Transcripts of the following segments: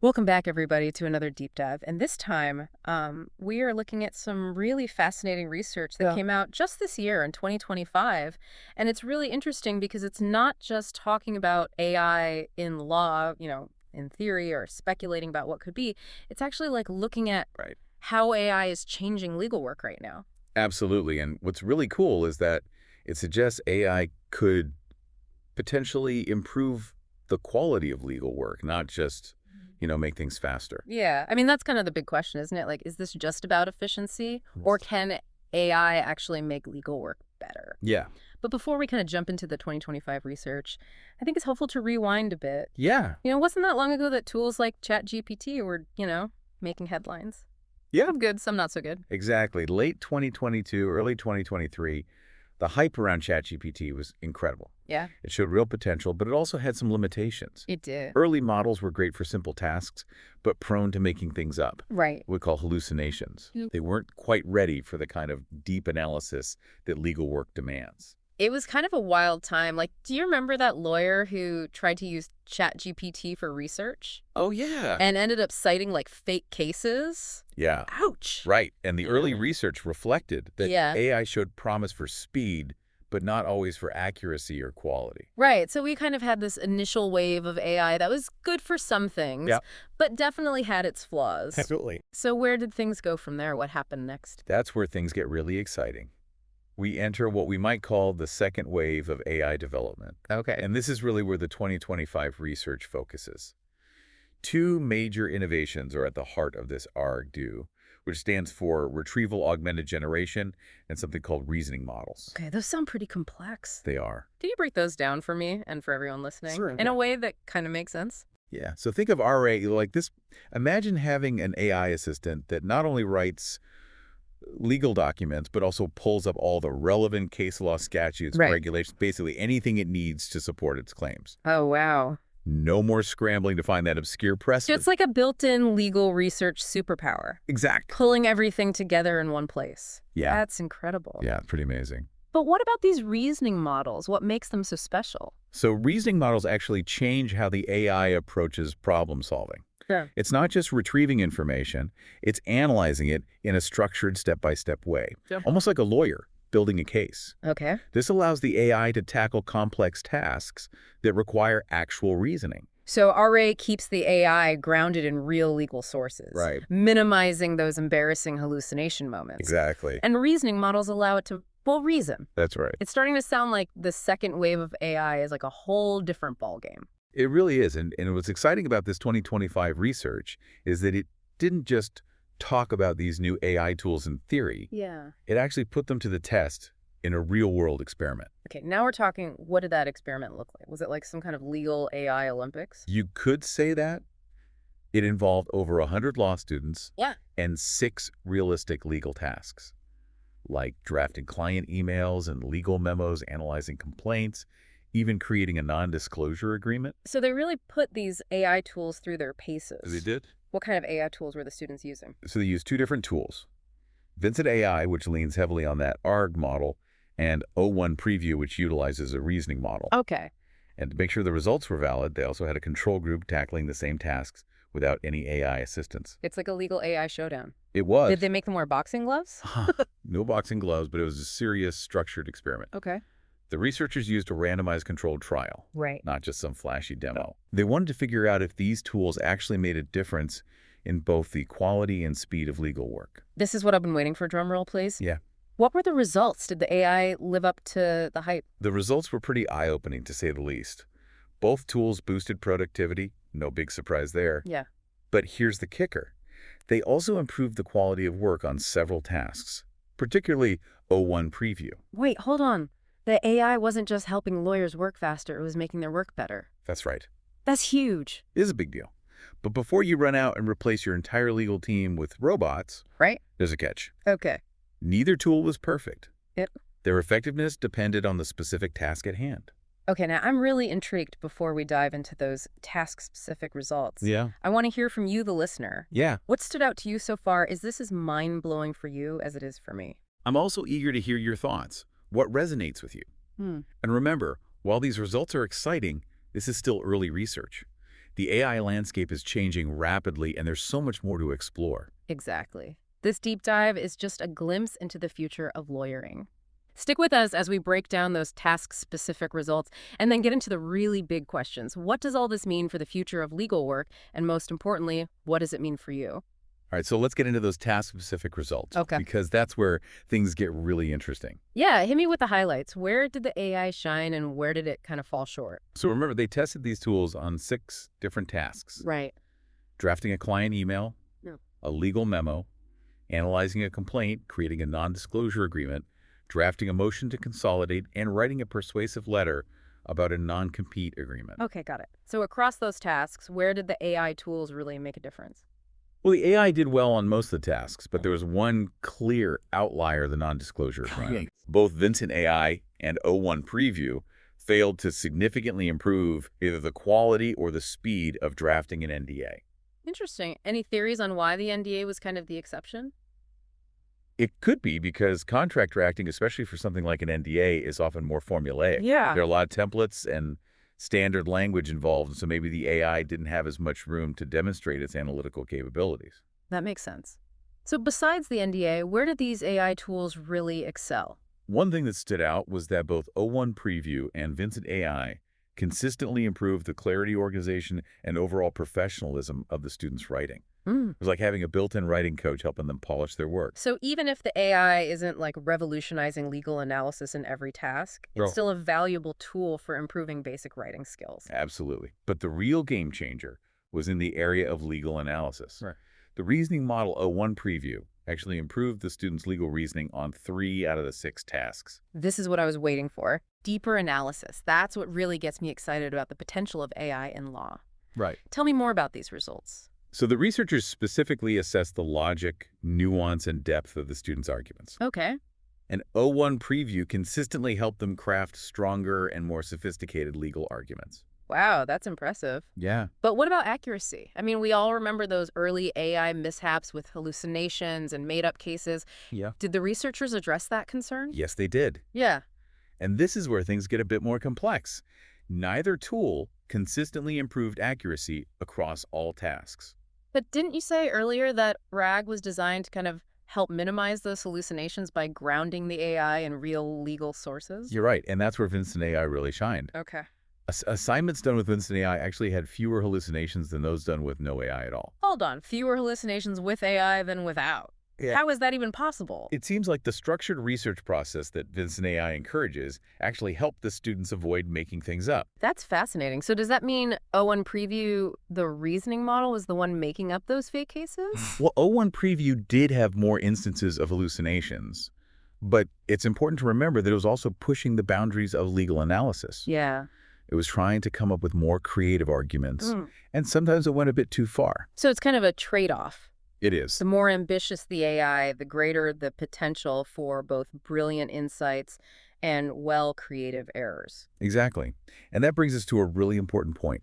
Welcome back, everybody, to another deep dive. And this time, we are looking at some really fascinating research that Yeah. came out just this year in 2025. And it's really interesting because it's not just talking about AI in law, in theory or speculating about what could be. It's actually like looking at Right. how AI is changing legal work right now. Absolutely. And what's really cool is that it suggests AI could potentially improve the quality of legal work, not just, make things faster. Yeah, I mean, that's kind of the big question, isn't it? Like, is this just about efficiency, or Yes. can AI actually make legal work better? Yeah. But before we kind of jump into the 2025 research, I think it's helpful to rewind a bit. Yeah. Wasn't that long ago that tools like ChatGPT were, making headlines? Yeah. Some good, some not so good. Exactly. Late 2022, early 2023, the hype around ChatGPT was incredible. Yeah, It showed real potential, but it also had some limitations. it did. Early models were great for simple tasks, but prone to making things up. Right. We call hallucinations. Mm. They weren't quite ready for the kind of deep analysis that legal work demands. It was kind of a wild time. Like, do you remember that lawyer who tried to use ChatGPT for research Oh, yeah. and ended up citing like fake cases? Yeah, Ouch. right. And the early research reflected that Yeah. AI showed promise for speed, but not always for accuracy or quality. Right. So we kind of had this initial wave of AI that was good for some things, Yeah, but definitely had its flaws. absolutely. So where did things go from there? What happened next? That's where things get really exciting. We enter what we might call the second wave of AI development. Okay. And this is really where the 2025 research focuses. Two major innovations are at the heart of this ARGDO, which stands for Retrieval Augmented Generation and something called reasoning models. Okay, those sound pretty complex. They are. Can you break those down for me and for everyone listening Sure. in a way that kind of makes sense? Yeah. So think of RA like this. Imagine having an AI assistant that not only writes legal documents, but also pulls up all the relevant case law statutes, Right. regulations, basically anything it needs to support its claims. Oh, wow. No more scrambling to find that obscure So precedent. it's like a built-in legal research superpower, Exactly. pulling everything together in one place. Yeah. That's incredible. Yeah, pretty amazing. But what about these reasoning models? What makes them so special? So reasoning models actually change how the AI approaches problem solving. Sure. It's not just retrieving information, it's analyzing it in a structured step-by-step way, Yeah. almost like a lawyer building a case. Okay. This allows the AI to tackle complex tasks that require actual reasoning. So RA keeps the AI grounded in real legal sources, Right. minimizing those embarrassing hallucination moments. Exactly. And reasoning models allow it to, well, reason. That's right. It's starting to sound like the second wave of AI is like a whole different ballgame. It really is. And what's exciting about this 2025 research is that it didn't just talk about these new AI tools in theory. Yeah. It actually put them to the test in a real-world experiment. Okay, now we're talking, what did that experiment look like? Was it like some kind of legal AI Olympics? You could say that. It involved over 100 law students Yeah. and 6 realistic legal tasks, like drafting client emails and legal memos, analyzing complaints, even creating a non-disclosure agreement. So they really put these AI tools through their paces. Did. What kind of AI tools were the students using? So they used 2 different tools. Vincent AI, which leans heavily on that ARG model, and O1 Preview, which utilizes a reasoning model. Okay. And to make sure the results were valid, they also had a control group tackling the same tasks without any AI assistance. It's like a legal AI showdown. It was. Did they make them wear boxing gloves? No boxing gloves, but it was a serious, structured experiment. Okay. The researchers used a randomized controlled trial, Right. not just some flashy demo. They wanted to figure out if these tools actually made a difference in both the quality and speed of legal work. This is what I've been waiting for, drum roll, please. Yeah. What were the results? Did the AI live up to the hype? The results were pretty eye-opening, to say the least. Both tools boosted productivity, no big surprise there. Yeah. But here's the kicker. They also improved the quality of work on several tasks, particularly O1 Preview. Wait, hold on. The AI wasn't just helping lawyers work faster, it was making their work better. That's right. That's huge. It is a big deal. But before you run out and replace your entire legal team with robots, Right? there's a catch. Okay. Neither tool was perfect. Yep. Their effectiveness depended on the specific task at hand. Okay, now I'm really intrigued before we dive into those task-specific results. Yeah. I want to hear from you, the listener. Yeah. What stood out to you so far? Is this as mind-blowing for you as it is for me? I'm also eager to hear your thoughts. What resonates with you? Hmm. And remember, while these results are exciting, this is still early research. The AI landscape is changing rapidly, and there's so much more to explore. Exactly. This deep dive is just a glimpse into the future of lawyering. Stick with us as we break down those task-specific results and then get into the really big questions. What does all this mean for the future of legal work? And most importantly, what does it mean for you? All right, so let's get into those task-specific results. Okay. Because that's where things get really interesting. Yeah, hit me with the highlights. Where did the AI shine and where did it kind of fall short? So remember, they tested these tools on 6 different tasks. Right. Drafting a client email, No. a legal memo, analyzing a complaint, creating a non-disclosure agreement, drafting a motion to consolidate, and writing a persuasive letter about a non-compete agreement. Okay, got it. So across those tasks, where did the AI tools really make a difference? Well, the AI did well on most of the tasks, but there was one clear outlier, the non-disclosure agreement. Both Vincent AI and O1 Preview failed to significantly improve either the quality or the speed of drafting an NDA. Interesting. Any theories on why the NDA was kind of the exception? It could be because contract drafting, especially for something like an NDA, is often more formulaic. Yeah. There are a lot of templates and standard language involved, so maybe the AI didn't have as much room to demonstrate its analytical capabilities. That makes sense. So besides the NDA, where did these AI tools really excel? One thing that stood out was that both O1 Preview and Vincent AI consistently improved the clarity, organization, and overall professionalism of the students' writing. Mm. It was like having a built-in writing coach helping them polish their work. So even if the AI isn't like revolutionizing legal analysis in every task, No. it's still a valuable tool for improving basic writing skills. Absolutely. But the real game changer was in the area of legal analysis. Right. The reasoning model O1 Preview actually improved the students' legal reasoning on 3 out of the 6 tasks. This is what I was waiting for. Deeper analysis. That's what really gets me excited about the potential of AI in law. Right. Tell me more about these results. So the researchers specifically assessed the logic, nuance, and depth of the students' arguments. Okay. And O1 Preview consistently helped them craft stronger and more sophisticated legal arguments. Wow, that's impressive. Yeah. But what about accuracy? I mean, we all remember those early AI mishaps with hallucinations and made-up cases. Yeah. Did the researchers address that concern? Yes, they did. Yeah. And this is where things get a bit more complex. Neither tool consistently improved accuracy across all tasks. But didn't you say earlier that RAG was designed to kind of help minimize those hallucinations by grounding the AI in real legal sources? You're right, and that's where Vincent AI really shined. Okay. Assignments done with Vincent AI actually had fewer hallucinations than those done with no AI at all. Hold on. Fewer hallucinations with AI than without. Yeah. How is that even possible? It seems like the structured research process that Vincent AI encourages actually helped the students avoid making things up. That's fascinating. So does that mean O1 Preview, the reasoning model, was the one making up those fake cases? Well, O1 Preview did have more instances of hallucinations, but it's important to remember that it was also pushing the boundaries of legal analysis. Yeah. It was trying to come up with more creative arguments, Mm. and sometimes it went a bit too far. So it's kind of a trade-off. It is. The more ambitious the AI, the greater the potential for both brilliant insights and creative errors. Exactly. And that brings us to a really important point.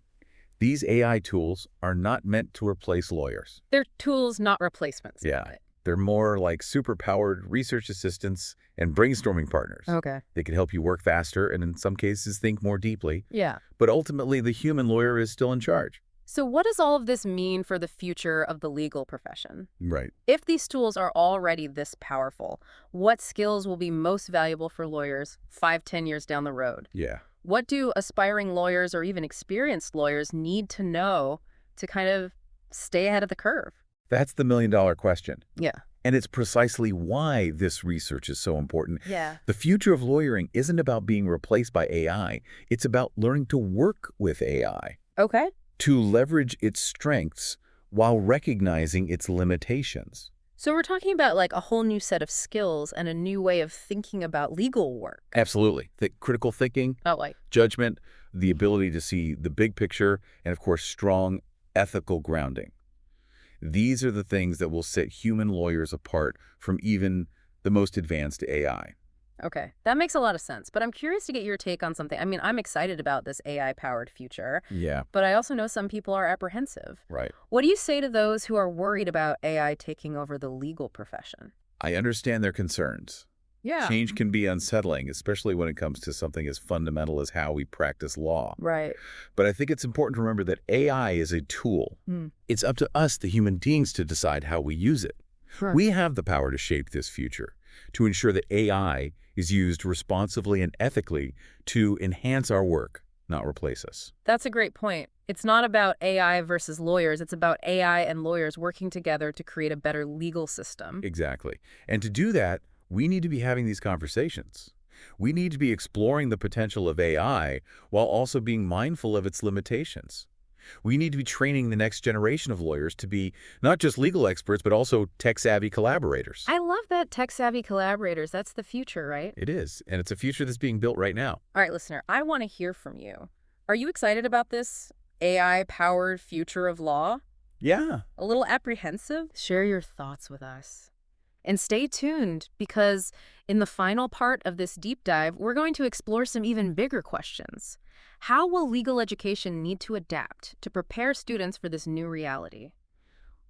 These AI tools are not meant to replace lawyers. They're tools, not replacements. Yeah. Got it. They're more like superpowered research assistants and brainstorming partners. Okay. They can help you work faster and in some cases think more deeply. Yeah. But ultimately, the human lawyer is still in charge. So what does all of this mean for the future of the legal profession? Right. If these tools are already this powerful, what skills will be most valuable for lawyers 5-10 years down the road? Yeah. What do aspiring lawyers or even experienced lawyers need to know to kind of stay ahead of the curve? That's the million-dollar question. Yeah. And it's precisely why this research is so important. Yeah. The future of lawyering isn't about being replaced by AI. It's about learning to work with AI, Okay. to leverage its strengths while recognizing its limitations. So we're talking about like a whole new set of skills and a new way of thinking about legal work. Absolutely. Critical thinking, Not like, judgment, the ability to see the big picture, and of course, strong ethical grounding. These are the things that will set human lawyers apart from even the most advanced AI. okay, that makes a lot of sense. But I'm curious to get your take on something. I mean, I'm excited about this AI-powered future, Yeah, but I also know some people are apprehensive. right. What do you say to those who are worried about AI taking over the legal profession? I understand their concerns. Yeah. Change can be unsettling, especially when it comes to something as fundamental as how we practice law. Right. But I think it's important to remember that AI is a tool. Hmm. It's up to us, the human beings, to decide how we use it. Sure. We have the power to shape this future, to ensure that AI is used responsibly and ethically to enhance our work, not replace us. That's a great point. It's not about AI versus lawyers. It's about AI and lawyers working together to create a better legal system. Exactly. And to do that, we need to be having these conversations. We need to be exploring the potential of AI while also being mindful of its limitations. We need to be training the next generation of lawyers to be not just legal experts, but also tech-savvy collaborators. I love that tech-savvy collaborators. That's the future, right? It is, and it's a future that's being built right now. All right, listener, I want to hear from you. Are you excited about this AI-powered future of law? Yeah. A little apprehensive? Share your thoughts with us. And stay tuned, because in the final part of this deep dive, we're going to explore some even bigger questions. How will legal education need to adapt to prepare students for this new reality?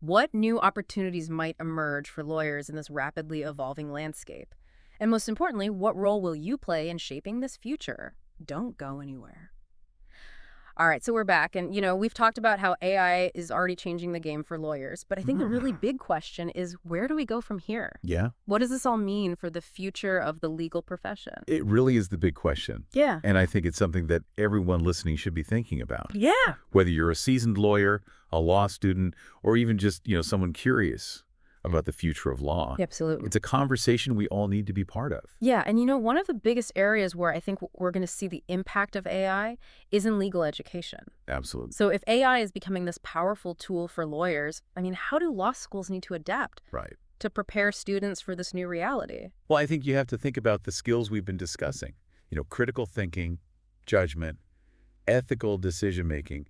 What new opportunities might emerge for lawyers in this rapidly evolving landscape? And most importantly, what role will you play in shaping this future? Don't go anywhere. All right, so we're back, and we've talked about how AI is already changing the game for lawyers, but I think the really big question is, where do we go from here? Yeah. What does this all mean for the future of the legal profession? It really is the big question. Yeah. And I think it's something that everyone listening should be thinking about. Yeah. Whether you're a seasoned lawyer, a law student, or even just, someone curious about the future of law. Absolutely. It's a conversation we all need to be part of. Yeah, and one of the biggest areas where I think we're going to see the impact of AI is in legal education. Absolutely. So if AI is becoming this powerful tool for lawyers, how do law schools need to adapt Right. to prepare students for this new reality? Well, I think you have to think about the skills we've been discussing. Critical thinking, judgment, ethical decision-making.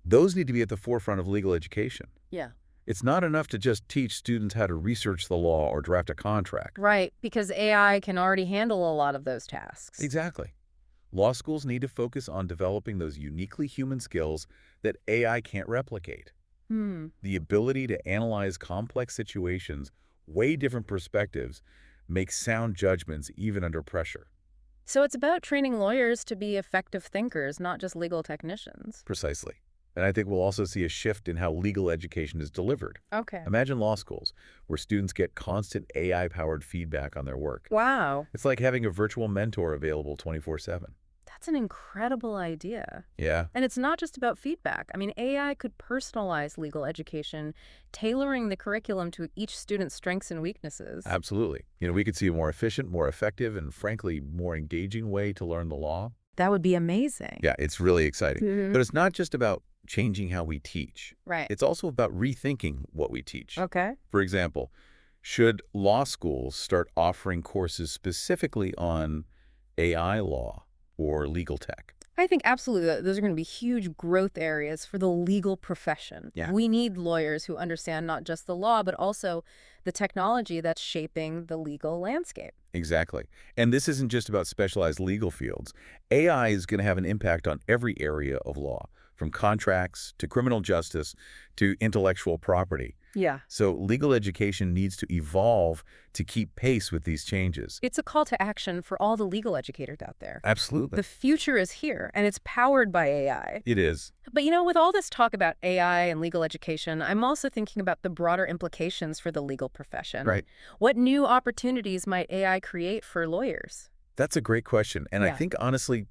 Those need to be at the forefront of legal education. Yeah. It's not enough to just teach students how to research the law or draft a contract. Right, because AI can already handle a lot of those tasks. Exactly. Law schools need to focus on developing those uniquely human skills that AI can't replicate. The ability to analyze complex situations, weigh different perspectives, make sound judgments even under pressure. So it's about training lawyers to be effective thinkers, not just legal technicians. Precisely. And I think we'll also see a shift in how legal education is delivered. Okay. Imagine law schools where students get constant AI-powered feedback on their work. Wow. It's like having a virtual mentor available 24/7. That's an incredible idea. Yeah. And it's not just about feedback. AI could personalize legal education, tailoring the curriculum to each student's strengths and weaknesses. Absolutely. We could see a more efficient, more effective, and frankly, more engaging way to learn the law. That would be amazing. Yeah, it's really exciting. Mhm. But it's not just about changing how we teach. Right. It's also about rethinking what we teach. Okay. For example, should law schools start offering courses specifically on AI law or legal tech? I think absolutely those are going to be huge growth areas for the legal profession. Yeah. We need lawyers who understand not just the law, but also the technology that's shaping the legal landscape. Exactly. And this isn't just about specialized legal fields. AI is going to have an impact on every area of law, from contracts to criminal justice to intellectual property. Yeah. So legal education needs to evolve to keep pace with these changes. It's a call to action for all the legal educators out there. Absolutely. The future is here, and it's powered by AI. It is. But with all this talk about AI and legal education, I'm also thinking about the broader implications for the legal profession. Right. What new opportunities might AI create for lawyers? That's a great question. And I Yeah. think, honestly,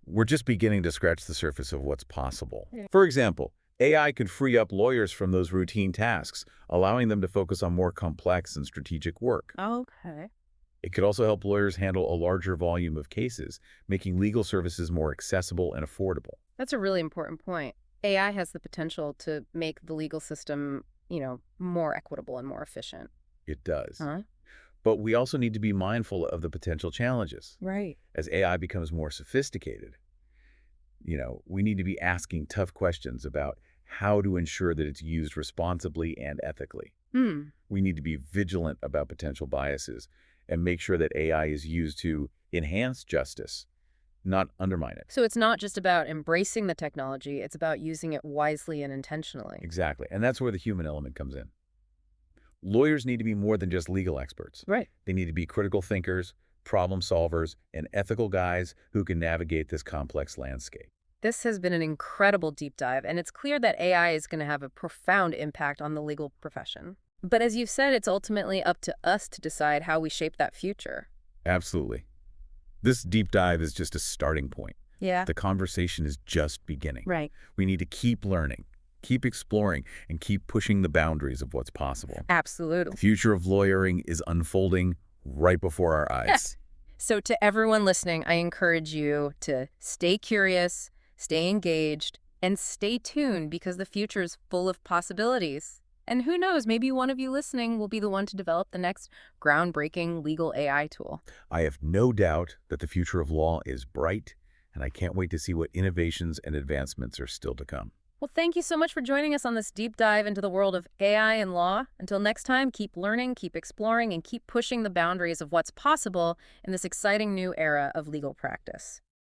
we're just beginning to scratch the surface of what's possible. Yeah. For example, AI could free up lawyers from those routine tasks, allowing them to focus on more complex and strategic work. Okay. It could also help lawyers handle a larger volume of cases, making legal services more accessible and affordable. That's a really important point. AI has the potential to make the legal system, more equitable and more efficient. It does. Huh? But we also need to be mindful of the potential challenges. Right. As AI becomes more sophisticated, we need to be asking tough questions about how to ensure that it's used responsibly and ethically. We need to be vigilant about potential biases and make sure that AI is used to enhance justice, not undermine it. So it's not just about embracing the technology, it's about using it wisely and intentionally. Exactly. And that's where the human element comes in. Lawyers need to be more than just legal experts. Right. They need to be critical thinkers, problem solvers, and ethical guys who can navigate this complex landscape. This has been an incredible deep dive, and it's clear that AI is going to have a profound impact on the legal profession. But as you've said, it's ultimately up to us to decide how we shape that future. Absolutely. This deep dive is just a starting point. Yeah. The conversation is just beginning. Right. We need to keep learning, keep exploring, and keep pushing the boundaries of what's possible. Absolutely. The future of lawyering is unfolding right before our eyes. So to everyone listening, I encourage you to stay curious, stay engaged, and stay tuned because the future is full of possibilities. And who knows, maybe one of you listening will be the one to develop the next groundbreaking legal AI tool. I have no doubt that the future of law is bright, and I can't wait to see what innovations and advancements are still to come. Well, thank you so much for joining us on this deep dive into the world of AI and law. Until next time, keep learning, keep exploring, and keep pushing the boundaries of what's possible in this exciting new era of legal practice.